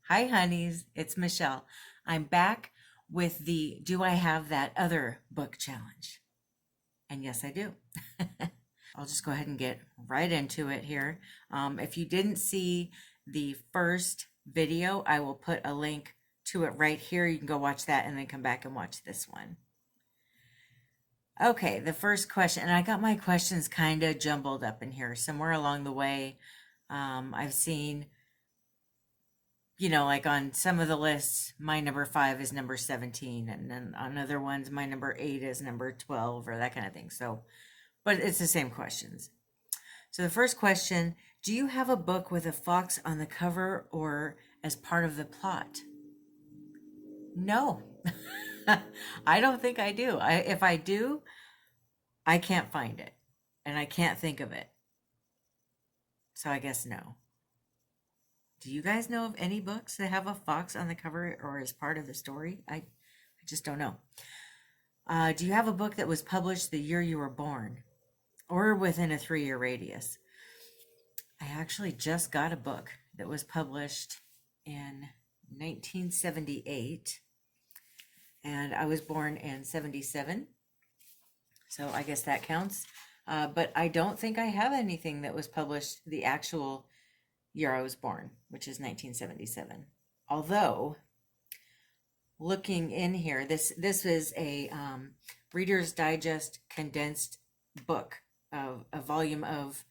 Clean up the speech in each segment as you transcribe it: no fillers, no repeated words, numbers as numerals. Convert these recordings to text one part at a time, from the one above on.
Hi, honeys. It's Michelle. I'm back with the Do I Have That Other Book Challenge? And yes, I do. I'll just go ahead and get right into it here. If you didn't see the first video, I will put a link to it right here. You can go watch that and then come back and watch this one. Okay, the first question, and I got my questions kind of jumbled up in here. Somewhere along the way, I've seen like on some of the lists, my number 5 is number 17, and then on other ones, my number 8 is number 12, or that kind of thing. So, but it's the same questions. So the first question, do you have a book with a fox on the cover or as part of the plot? No, I don't think I do. If I do, I can't find it, and I can't think of it. So I guess no. Do you guys know of any books that have a fox on the cover or as part of the story? I just don't know. Do you have a book that was published the year you were born or within a 3-year radius? I actually just got a book that was published in 1978, and I was born in 77. So I guess that counts. But I don't think I have anything that was published the actual year I was born, which is 1977. Although, looking in here, this is a Reader's Digest condensed book, of a volume of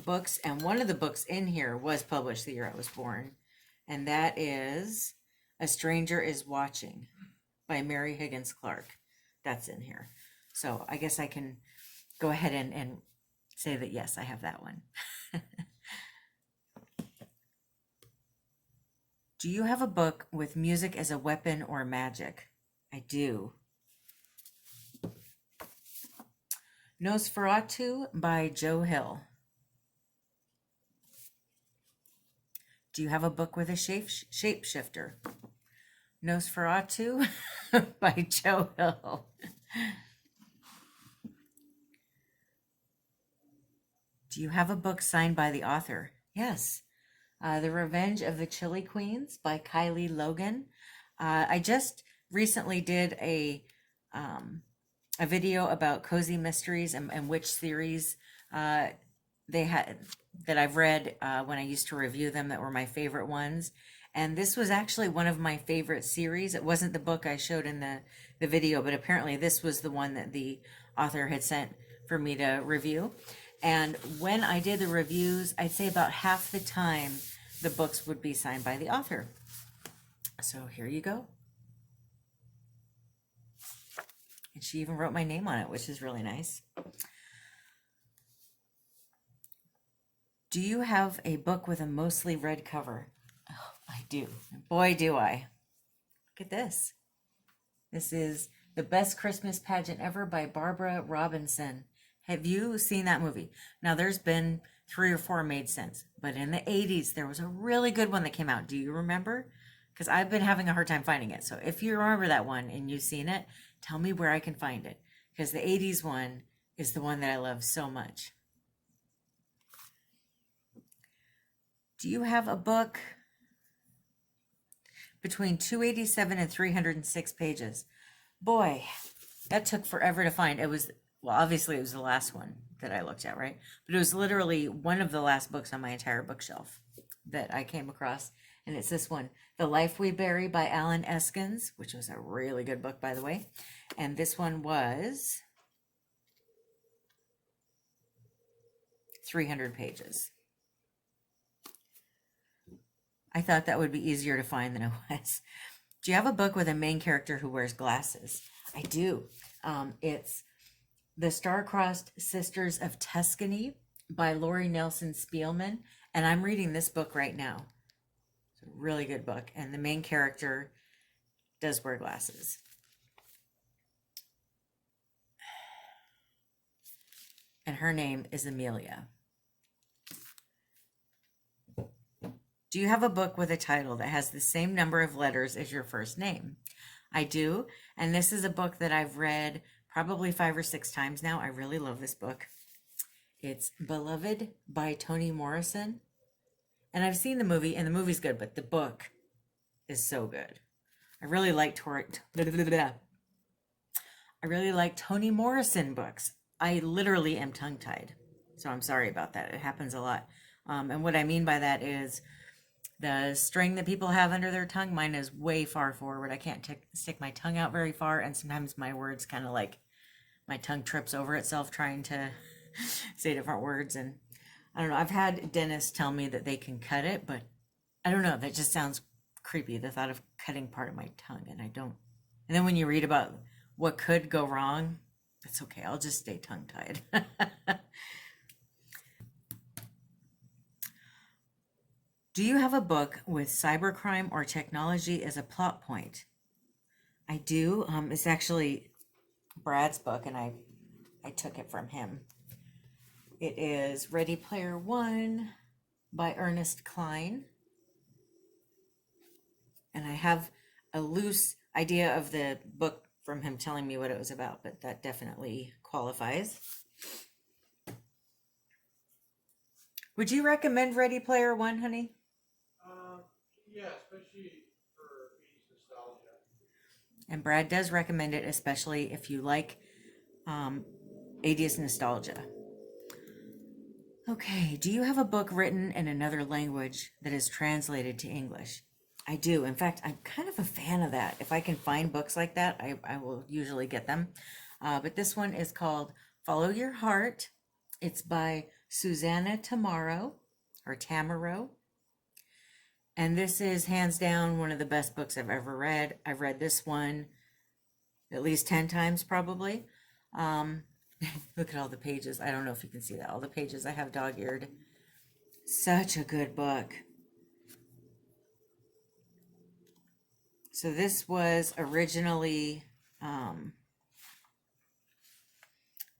books, and one of the books in here was published the year I was born, and that is A Stranger is Watching by Mary Higgins Clark. That's in here. So I guess I can go ahead and say that yes, I have that one. Do you have a book with music as a weapon or magic? I do. Nosferatu by Joe Hill. Do you have a book with a shapeshifter? Nosferatu by Joe Hill. Do you have a book signed by the author? Yes. The Revenge of the Chili Queens by Kylie Logan. I just recently did a video about cozy mysteries and which series they had that I've read when I used to review them that were my favorite ones. And this was actually one of my favorite series. It wasn't the book I showed in the video, but apparently this was the one that the author had sent for me to review. And when I did the reviews, I'd say about half the time the books would be signed by the author. So here you go. And she even wrote my name on it, which is really nice. Do you have a book with a mostly red cover? Oh, I do. Boy, do I. Look at this. This is The Best Christmas Pageant Ever by Barbara Robinson. Have you seen that movie? Now, there's been 3 or 4 made since, but in the 80s, there was a really good one that came out. Do you remember? Because I've been having a hard time finding it. So if you remember that one and you've seen it, tell me where I can find it. Because the 80s one is the one that I love so much. Do you have a book between 287 and 306 pages? Boy, that took forever to find. It was, well, obviously it was the last one that I looked at, right? But it was literally one of the last books on my entire bookshelf that I came across. And it's this one, The Life We Bury by Alan Eskins, which was a really good book, by the way. And this one was 300 pages. I thought that would be easier to find than it was. Do you have a book with a main character who wears glasses? I do. It's The Star-Crossed Sisters of Tuscany by Lori Nelson Spielman. And I'm reading this book right now. It's a really good book. And the main character does wear glasses. And her name is Amelia. Do you have a book with a title that has the same number of letters as your first name? I do. And this is a book that I've read probably 5 or 6 times now. I really love this book. It's Beloved by Toni Morrison. And I've seen the movie, and the movie's good, but the book is so good. I really like I really like Toni Morrison books. I literally am tongue tied, so I'm sorry about that. It happens a lot. And what I mean by that is the string that people have under their tongue, mine is way far forward. I can't stick my tongue out very far, and sometimes my words kind of like my tongue trips over itself trying to say different words. And I don't know. I've had dentists tell me that they can cut it, but I don't know. That just sounds creepy, the thought of cutting part of my tongue, and I don't. And then when you read about what could go wrong, it's okay. I'll just stay tongue tied. Do you have a book with cybercrime or technology as a plot point? I do. It's actually Brad's book, and I took it from him. It is Ready Player One by Ernest Cline. And I have a loose idea of the book from him telling me what it was about, but that definitely qualifies. Would you recommend Ready Player One, honey? Yeah, especially for 80s nostalgia. And Brad does recommend it, especially if you like 80s nostalgia. Okay, do you have a book written in another language that is translated to English? I do. In fact, I'm kind of a fan of that. If I can find books like that, I will usually get them. But this one is called Follow Your Heart. It's by Susanna Tamaro, or Tamaro. And this is hands down one of the best books I've ever read. I've read this one at least 10 times probably. Look at all the pages. I don't know if you can see that. All the pages I have dog-eared. Such a good book. So this was originally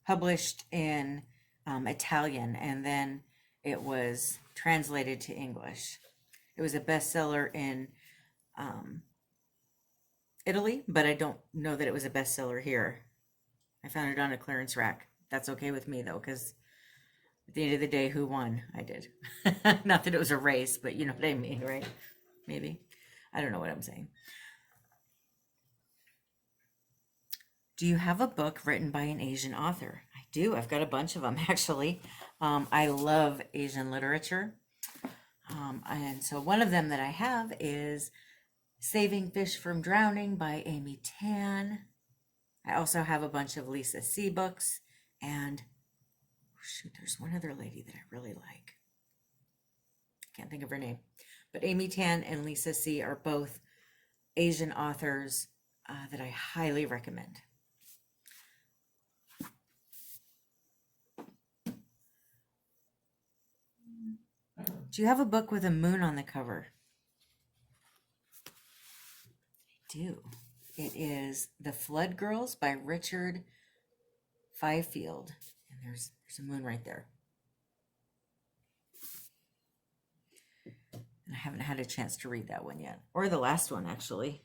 published in Italian, and then it was translated to English. It was a bestseller in Italy, but I don't know that it was a bestseller here. I found it on a clearance rack. That's okay with me though, because at the end of the day, who won? I did. Not that it was a race, but you know what I mean, right? Maybe. I don't know what I'm saying. Do you have a book written by an Asian author? I do. I've got a bunch of them actually. I love Asian literature. And so one of them that I have is Saving Fish from Drowning by Amy Tan. I also have a bunch of Lisa C books, and shoot, there's one other lady that I really like. Can't think of her name. But Amy Tan and Lisa C are both Asian authors that I highly recommend. Do you have a book with a moon on the cover? I do. It is The Flood Girls by Richard Fifield. And there's a moon right there. And I haven't had a chance to read that one yet. Or the last one, actually.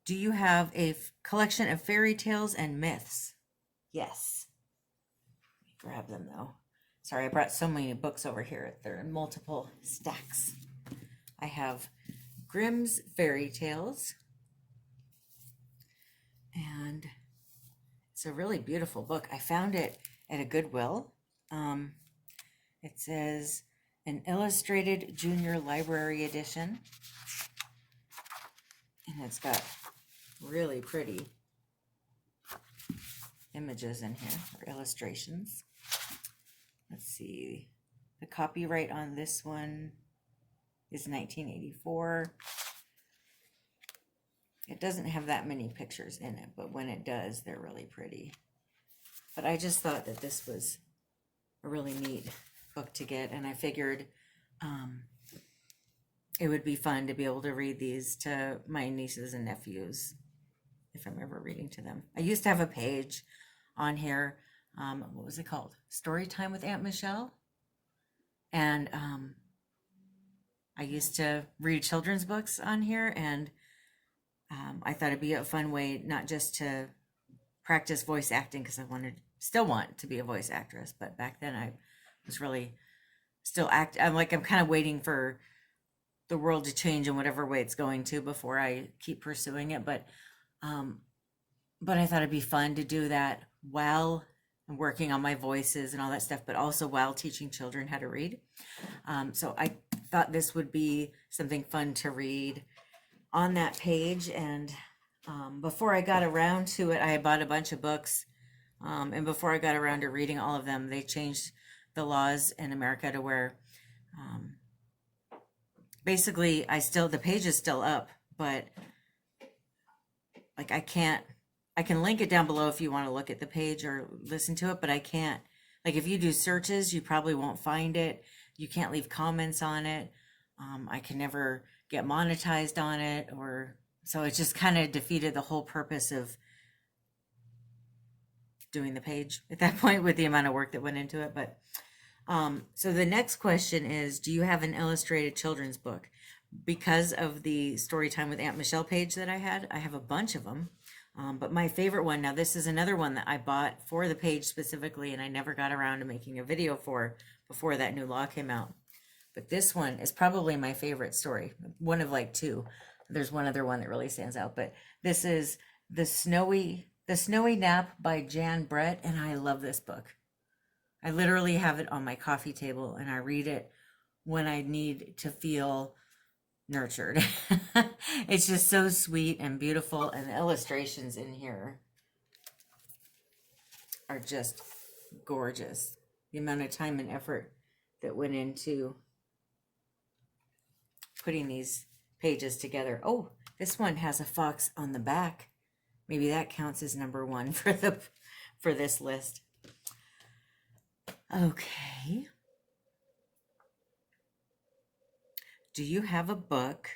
Do you have a collection of fairy tales and myths? Yes. Let me grab them, though. Sorry, I brought so many books over here. They're in multiple stacks. I have Grimm's Fairy Tales. And it's a really beautiful book. I found it at a Goodwill. It says an illustrated junior library edition. And it's got really pretty images in here, or illustrations. Let's see. The copyright on this one is 1984. It doesn't have that many pictures in it, but when it does, they're really pretty. But I just thought that this was a really neat book to get, and I figured it would be fun to be able to read these to my nieces and nephews if I'm ever reading to them. I used to have a page on here. What was it called? Story Time with Aunt Michele. And I used to read children's books on here, and I thought it'd be a fun way not just to practice voice acting, because I wanted still want to be a voice actress, but back then I was really still I'm kind of waiting for the world to change in whatever way it's going to before I keep pursuing it. Um, but I thought it'd be fun to do that while working on my voices and all that stuff, but also while teaching children how to read. So I thought this would be something fun to read on that page. And before I got around to it, I had bought a bunch of books. And before I got around to reading all of them, they changed the laws in America to where um, basically the page is still up, but like I can link it down below if you want to look at the page or listen to it, but I can't, like if you do searches, you probably won't find it. You can't leave comments on it. I can never get monetized on it, or so it just kind of defeated the whole purpose of doing the page at that point with the amount of work that went into it. But so the next question is, do you have an illustrated children's book? Because of the story time with Aunt Michelle page that I have a bunch of them. But my favorite one, now this is another one that I bought for the page specifically, and I never got around to making a video for before that new law came out. But this one is probably my favorite story, one of like two. There's one other one that really stands out, but this is the Snowy Nap by Jan Brett, and I love this book. I literally have it on my coffee table, and I read it when I need to feel nurtured. It's just so sweet and beautiful, and the illustrations in here are just gorgeous. The amount of time and effort that went into putting these pages together. Oh, this one has a fox on the back. Maybe that counts as number one for this list. Okay. Do you have a book,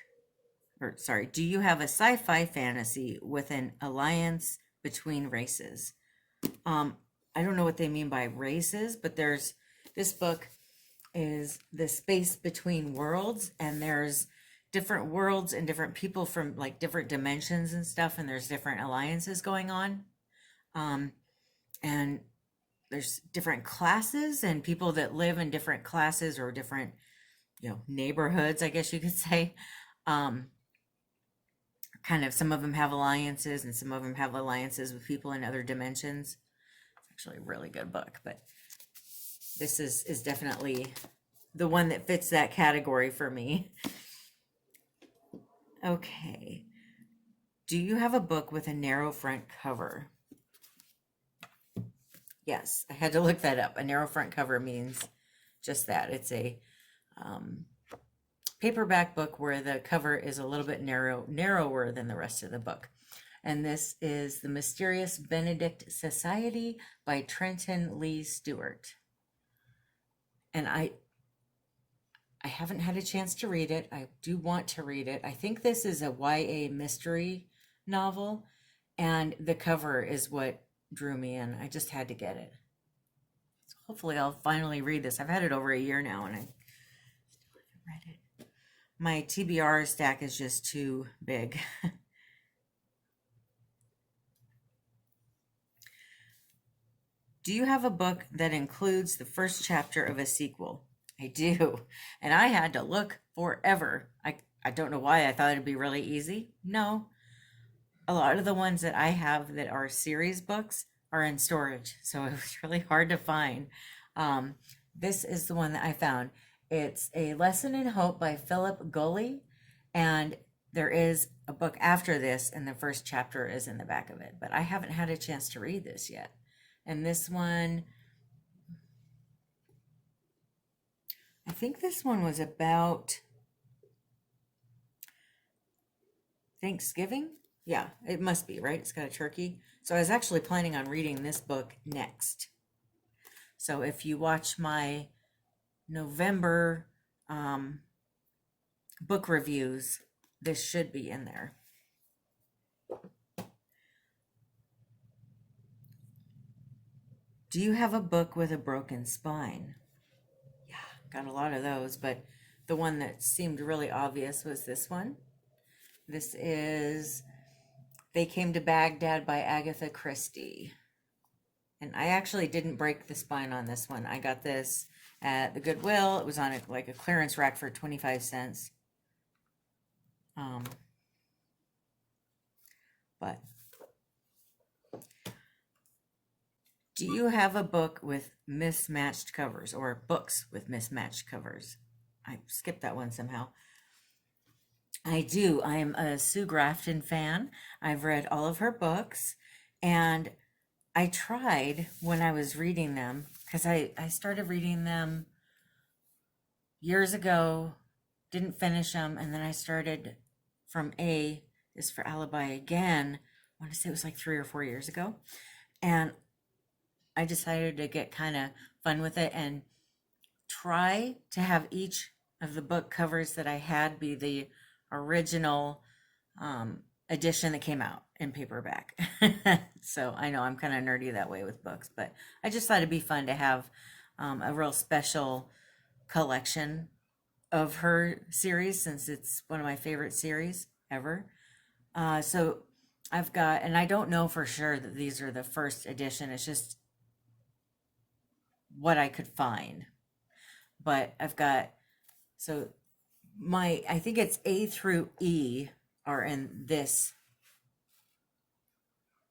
or sorry, do you have a sci-fi fantasy with an alliance between races? I don't know what they mean by races, but this book is the space between worlds, and there's different worlds and different people from like different dimensions and stuff, and there's different alliances going on. And there's different classes and people that live in different classes or different, neighborhoods, I guess you could say. Kind of some of them have alliances and some of them have alliances with people in other dimensions. It's actually a really good book, but this is definitely the one that fits that category for me. Okay. Do you have a book with a narrow front cover? Yes, I had to look that up. A narrow front cover means just that. It's a paperback book where the cover is a little bit narrower than the rest of the book. And this is The Mysterious Benedict Society by Trenton Lee Stewart. And I haven't had a chance to read it. I do want to read it. I think this is a YA mystery novel, and the cover is what drew me in. I just had to get it. So hopefully I'll finally read this. I've had it over a year now, and I still haven't read it. My TBR stack is just too big. Do you have a book that includes the first chapter of a sequel? I do. And I had to look forever. I don't know why I thought it'd be really easy. No. A lot of the ones that I have that are series books are in storage. So it was really hard to find. This is the one that I found. It's A Lesson in Hope by Philip Gulley. And there is a book after this, and the first chapter is in the back of it. But I haven't had a chance to read this yet. And this one, I think this one was about Thanksgiving. Yeah, it must be, right? It's got a turkey. So I was actually planning on reading this book next. So if you watch my November book reviews, this should be in there. Do you have a book with a broken spine? Yeah, got a lot of those, but the one that seemed really obvious was this one. This is They Came to Baghdad by Agatha Christie. And I actually didn't break the spine on this one. I got this at the Goodwill. It was on like a clearance rack for 25 cents. But do you have a book with mismatched covers, or books with mismatched covers? I skipped that one somehow. I do. I'm a Sue Grafton fan. I've read all of her books, and I tried when I was reading them, because I started reading them years ago, didn't finish them, and then I started from A is for Alibi again. I want to say it was like 3 or 4 years ago. And I decided to get kind of fun with it and try to have each of the book covers that I had be the original edition that came out in paperback. So I know I'm kind of nerdy that way with books, but I just thought it'd be fun to have a real special collection of her series, since it's one of my favorite series ever. So I've got, and I don't know for sure that these are the first edition, it's just what I could find. But I've got, so I think it's A through E are in this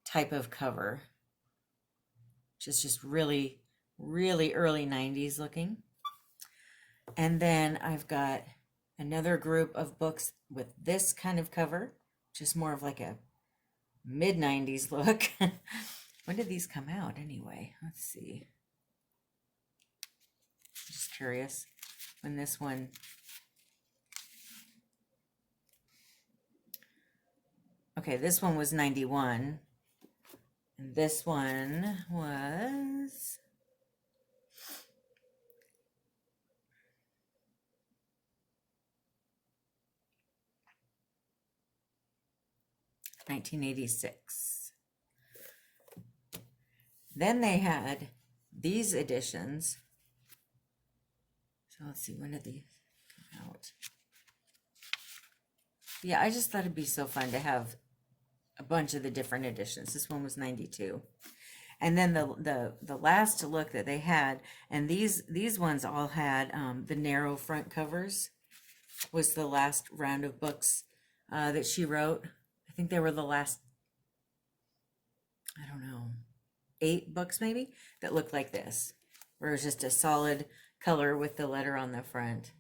type of cover, which is just really, really early 90s looking. And then I've got another group of books with this kind of cover, just more of like a mid 90s look. When did these come out anyway? Let's see. Just curious when this one. Okay, this one was 91. And this one was 1986. Then they had these editions. So let's see, when did these come out? Yeah, I just thought it'd be so fun to have a bunch of the different editions. This one was 92. And then the last look that they had, and these ones all had the narrow front covers, was the last round of books that she wrote. I think they were the last, I don't know, 8 books maybe, that looked like this, where it was just a solid color with the letter on the front.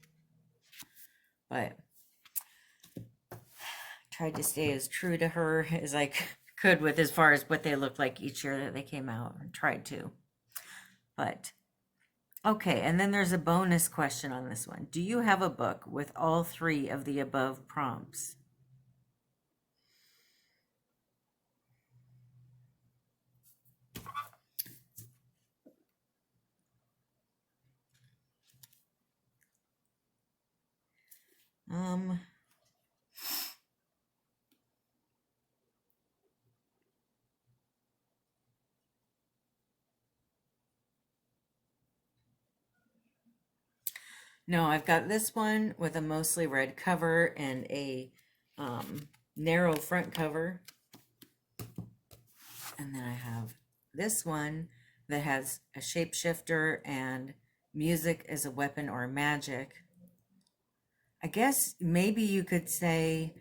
But tried to stay as true to her as I could with as far as what they looked like each year that they came out, and tried to. But okay, and then there's a bonus question on this one. Do you have a book with all 3 of the above prompts? No, I've got this one with a mostly red cover and a narrow front cover. And then I have this one that has a shapeshifter and music as a weapon or magic. I guess maybe you could say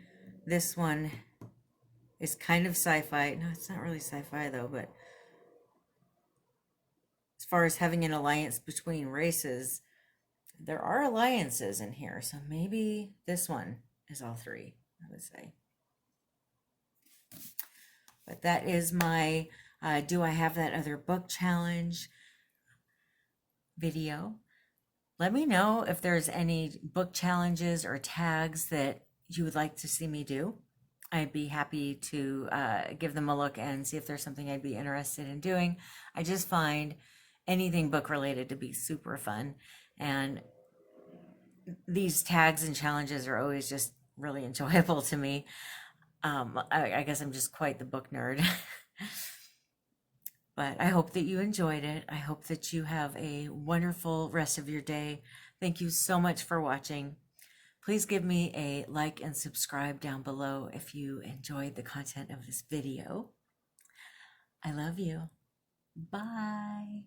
this one is kind of sci-fi. No, it's not really sci-fi though, but as far as having an alliance between races, there are alliances in here. So maybe this one is all 3, I would say. But that is my Do I Have That Other Book Challenge video. Let me know if there's any book challenges or tags that you would like to see me do. I'd be happy to give them a look and see if there's something I'd be interested in doing. I just find anything book related to be super fun. And these tags and challenges are always just really enjoyable to me. I guess I'm just quite the book nerd. But I hope that you enjoyed it. I hope that you have a wonderful rest of your day. Thank you so much for watching. Please give me a like and subscribe down below if you enjoyed the content of this video. I love you. Bye.